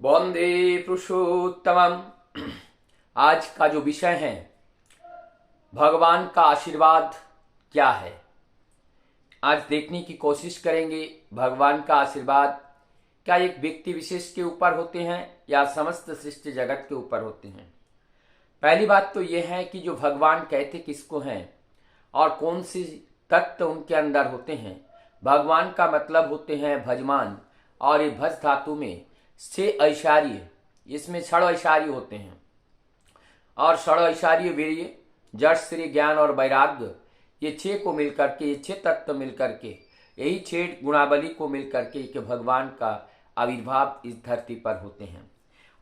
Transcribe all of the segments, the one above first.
वंदे पुरुषोत्तमम। आज का जो विषय है, भगवान का आशीर्वाद क्या है, आज देखने की कोशिश करेंगे। भगवान का आशीर्वाद क्या एक व्यक्ति विशेष के ऊपर होते हैं या समस्त सृष्टि जगत के ऊपर होते हैं। पहली बात तो यह है कि जो भगवान कहते किसको हैं और कौन सी तत्व उनके अंदर होते हैं। भगवान का मतलब होते हैं भजमान, और ये भज धातु में 6 ऐशार्य, इसमें 6 ऐशार्य होते हैं। और 6 ऐशार्य वीर्य, जड़, श्री, ज्ञान और वैराग्य, ये 6 को मिलकर के, ये 6 तत्व मिलकर के, यही 6 गुणावली को मिलकर के कि भगवान का आविर्भाव इस धरती पर होते हैं।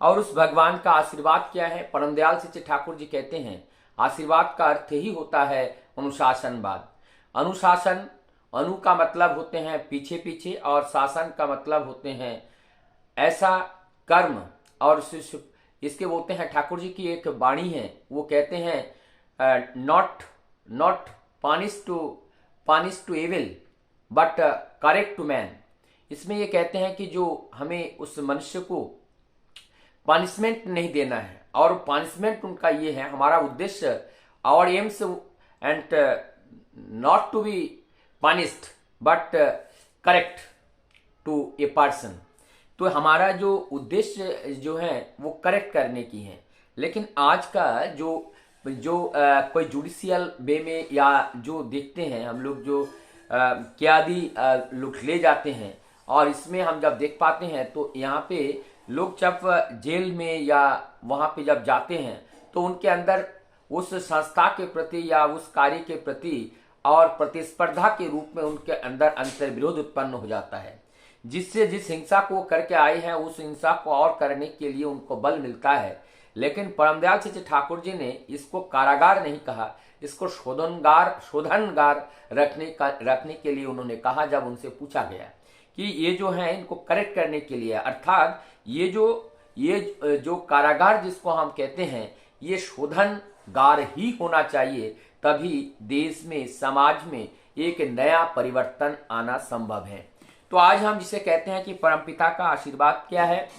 और उस भगवान का आशीर्वाद क्या है, परम दयाल सच्चे ठाकुर जी कहते हैं आशीर्वाद का अर्थ ही होता है अनुशासनवाद। अनुशासन, अनु का मतलब होते हैं पीछे पीछे, और शासन का मतलब होते हैं ऐसा कर्म। और इसके बोलते हैं, ठाकुर जी की एक वाणी है, वो कहते हैं not punish to evil but correct to man. इसमें ये कहते हैं कि जो हमें उस मनुष्य को पनिशमेंट नहीं देना है, और पनिशमेंट उनका ये है, हमारा उद्देश्य our aims and not to be punished but correct to a person. तो हमारा जो उद्देश्य जो है वो करेक्ट करने की है। लेकिन आज का जो कोई जुडिशियल वे में या जो देखते हैं हम लोग, जो कैदी लोग ले जाते हैं, और इसमें हम जब देख पाते हैं तो यहाँ पे लोग जब जेल में या वहाँ पे जब जाते हैं तो उनके अंदर उस संस्था के प्रति या उस कार्य के प्रति और प्रतिस्पर्धा के रूप में उनके अंदर अंतर्विरोध उत्पन्न हो जाता है, जिससे जिस हिंसा को करके आए हैं उस हिंसा को और करने के लिए उनको बल मिलता है। लेकिन परमदयाल सच्चे ठाकुर जी ने इसको कारागार नहीं कहा, इसको शोधनगार रखने के लिए उन्होंने कहा। जब उनसे पूछा गया कि ये जो है इनको करेक्ट करने के लिए, अर्थात ये जो कारागार जिसको हम कहते हैं, ये शोधनगार ही होना चाहिए, तभी देश में, समाज में एक नया परिवर्तन आना संभव है। तो आज हम जिसे कहते हैं कि परमपिता का आशीर्वाद क्या है,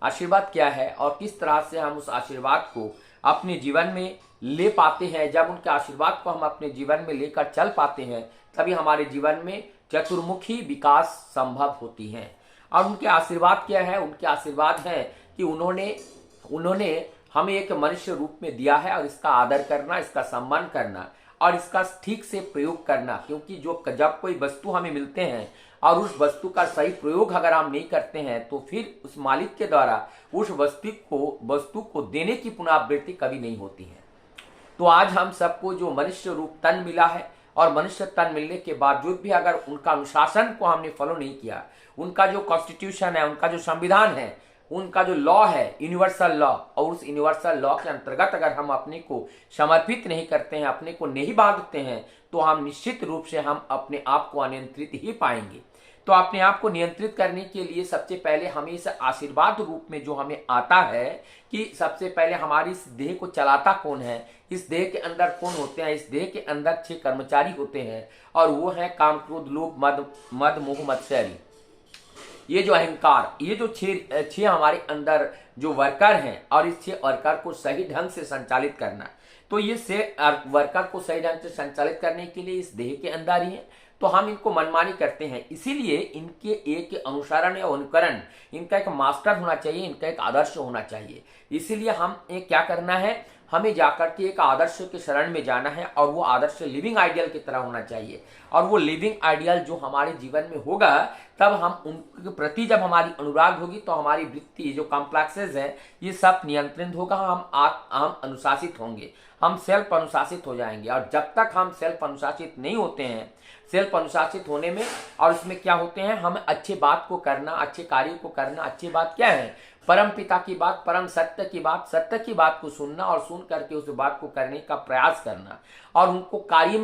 आशीर्वाद क्या है और किस तरह से हम उस आशीर्वाद को अपने जीवन में ले पाते हैं। जब उनके आशीर्वाद को हम अपने जीवन में लेकर चल पाते हैं, तभी हमारे जीवन में चतुर्मुखी विकास संभव होती है। और उनके आशीर्वाद क्या है, उनके आशीर्वाद है कि उन्होंने हमें एक मनुष्य रूप में दिया है, और इसका आदर करना, इसका सम्मान करना और इसका ठीक से प्रयोग करना। क्योंकि जब कोई वस्तु हमें मिलते हैं और उस वस्तु का सही प्रयोग अगर हम नहीं करते हैं, तो फिर उस मालिक के द्वारा उस वस्तु को देने की पुनरावृत्ति कभी नहीं होती है। तो आज हम सबको जो मनुष्य रूप तन मिला है, और मनुष्य तन मिलने के बावजूद भी अगर उनका अनुशासन को हमने फॉलो नहीं किया, उनका जो कॉन्स्टिट्यूशन है, उनका जो संविधान है, उनका जो लॉ है, यूनिवर्सल लॉ, और उस यूनिवर्सल लॉ के अंतर्गत अगर हम अपने को समर्पित नहीं करते हैं, अपने को नहीं बांधते हैं, तो हम निश्चित रूप से हम अपने आप को अनियंत्रित ही पाएंगे। तो अपने आप को नियंत्रित करने के लिए सबसे पहले हमें इस आशीर्वाद रूप में जो हमें आता है कि सबसे पहले हमारी इस देह को चलाता कौन है, इस देह के अंदर कौन होते हैं। इस देह के अंदर 6 कर्मचारी होते हैं, और वो है काम, क्रोध, लोभ, मद, मोह, मत्सरी। ये जो अहंकार, ये जो 6 हमारे अंदर जो वर्कर हैं, और इस 6 वर्कर को सही ढंग से संचालित करना। तो ये 6 वर्कर को सही ढंग से संचालित करने के लिए इस देह के अंदर ही है, तो हम इनको मनमानी करते हैं। इसीलिए इनके एक अनुसरण या अनुकरण, इनका एक मास्टर होना चाहिए, इनका एक आदर्श होना चाहिए। इसीलिए हम क्या करना है, हमें जाकर के एक आदर्श के शरण में जाना है, और वो आदर्श लिविंग आइडियल की तरह होना चाहिए। और वो लिविंग आइडियल जो हमारे जीवन में होगा, तब हम उनके प्रति जब हमारी अनुराग होगी, तो हमारी वृत्ति जो कॉम्प्लेक्सेस है, ये सब नियंत्रित होगा। हम अनुशासित होंगे, हम सेल्फ अनुशासित हो जाएंगे। और जब तक हम सेल्फ अनुशासित नहीं होते हैं, सेल्फ अनुशासित होने में और इसमें क्या होते हैं, हम अच्छे बात को करना, अच्छे कार्य को करना। अच्छी बात क्या है, परम पिता की बात, परम सत्य की बात को सुनना और सुन करके उस बात को करने का प्रयास करना और उनको कार्य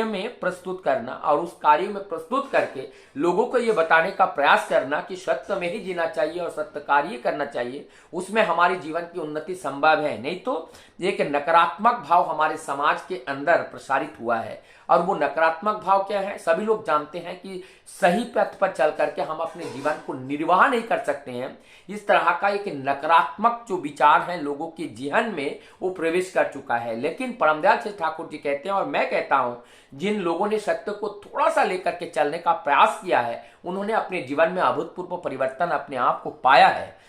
में प्रस्तुत करना और उस कार्य में प्रस्तुत करके लोगों को ये बताने का प्रयास करना कि सत्य में ही जीना चाहिए और सत्य कार्य करना चाहिए, उसमें हमारे जीवन की उन्नति संभव है। नहीं तो एक नकारात्मक भाव हमारे समाज के अंदर प्रसारित हुआ है और वो नकारात्मक भाव क्या है, सभी लोग जानते हैं कि सही पथ पर चल करके हम अपने जीवन को निर्वाह नहीं कर सकते हैं। इस तरह का एक नकारात्मक जो विचार है लोगों के जीवन में वो प्रवेश कर चुका है। लेकिन परमदयाल सिंह ठाकुर जी कहते हैं और मैं कहता हूं, जिन लोगों ने सत्य को थोड़ा सा लेकर के चलने का प्रयास किया है उन्होंने अपने जीवन में अभूतपूर्व परिवर्तन अपने आप को पाया है।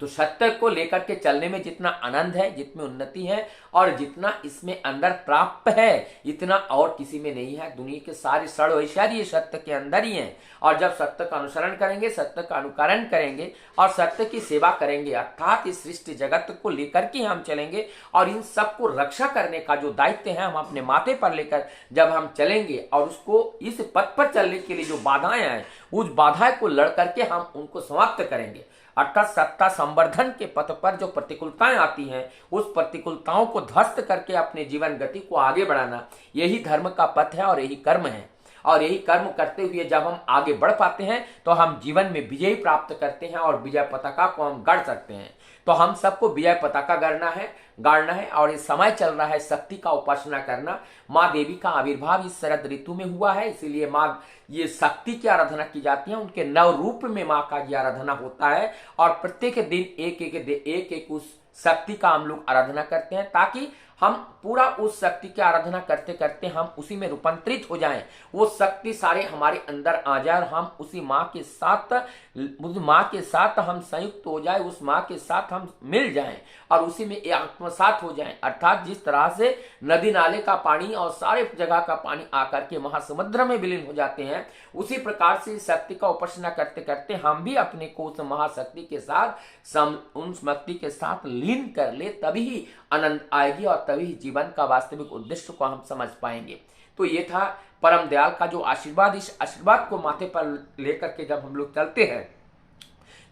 तो सत्य को लेकर के चलने में जितना आनंद है, जितनी उन्नति है और जितना इसमें अंदर प्राप्त है, इतना और किसी में नहीं है। दुनिया के सारे सर्व ऐश्वर्य सत्य के अंदर ही हैं। और जब सत्य का अनुसरण करेंगे, सत्य का अनुकरण करेंगे और सत्य की सेवा करेंगे, अर्थात इस सृष्टि जगत को लेकर के हम चलेंगे और इन सबको रक्षा करने का जो दायित्व है हम अपने माथे पर लेकर जब हम चलेंगे और उसको इस पथ पर चलने के लिए जो बाधाएं हैं उस बाधाएं को लड़ करके हम उनको समाप्त करेंगे। अर्थात सत्ता संवर्धन के पथ पर जो प्रतिकूलताएं आती हैं उस प्रतिकूलताओं को ध्वस्त करके अपने जीवन गति को आगे बढ़ाना, यही धर्म का पथ है और यही कर्म है। और यही कर्म करते हुए जब हम आगे बढ़ पाते हैं तो हम जीवन में विजय प्राप्त करते हैं और विजय पताका को हम गढ़ सकते हैं। तो हम सबको विजय पताका गाड़ना है और ये समय चल रहा है शक्ति का उपासना करना। माँ देवी का आविर्भाव इस शरद ऋतु में हुआ है, इसीलिए माँ ये शक्ति की आराधना की जाती है। उनके नव रूप में माँ का ये आराधना होता है और प्रत्येक दिन एक एक उस शक्ति का हम लोग आराधना करते हैं ताकि हम पूरा उस शक्ति की आराधना करते करते हम उसी में रूपांतरित हो जाएं, वो शक्ति सारे हमारे अंदर आ जाए और हम उसी माँ के साथ हम संयुक्त हो जाए, उस माँ के साथ हम मिल जाएं और उसी में आत्मसात हो जाएं। अर्थात जिस तरह से नदी नाले का पानी और सारे जगह का पानी आकर के महासमुद्र में विलीन हो जाते हैं, उसी प्रकार से शक्ति का उपासना करते करते हम भी अपने को उस महाशक्ति के साथ उन शक्ति के साथ लीन कर ले, तभी ही आनंद आएगी और तभी जीवन का वास्तविक उद्देश्य को हम समझ पाएंगे। तो ये था परम दयाल का जो आशीर्वाद, इस आशीर्वाद को माथे पर लेकर के जब हम लोग चलते हैं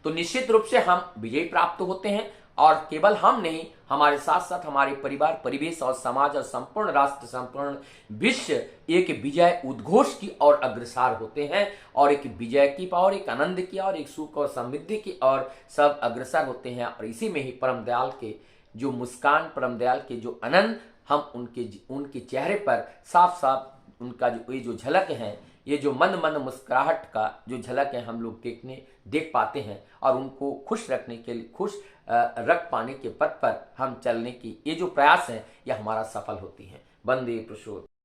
तो निश्चित रूप से हम विजय प्राप्त होते हैं। और केवल हम नहीं, हमारे साथ साथ हमारे परिवार, परिवेश और समाज और संपूर्ण राष्ट्र, संपूर्ण विश्व एक विजय उद्घोष की ओर अग्रसर होते हैं और एक विजय की और एक आनंद की और एक सुख और समृद्धि की ओर सब अग्रसर होते हैं। और इसी में ही परम दयाल के जो मुस्कान, परम दयाल के जो आनंद हम उनके चेहरे पर साफ साफ उनका ये जो झलक है, ये जो मन मुस्कुराहट का जो झलक है हम लोग देख पाते हैं और उनको खुश रखने के लिए, खुश रख पाने के पथ पर हम चलने की ये जो प्रयास है यह हमारा सफल होती है। वंदे पुरुषोत्तम।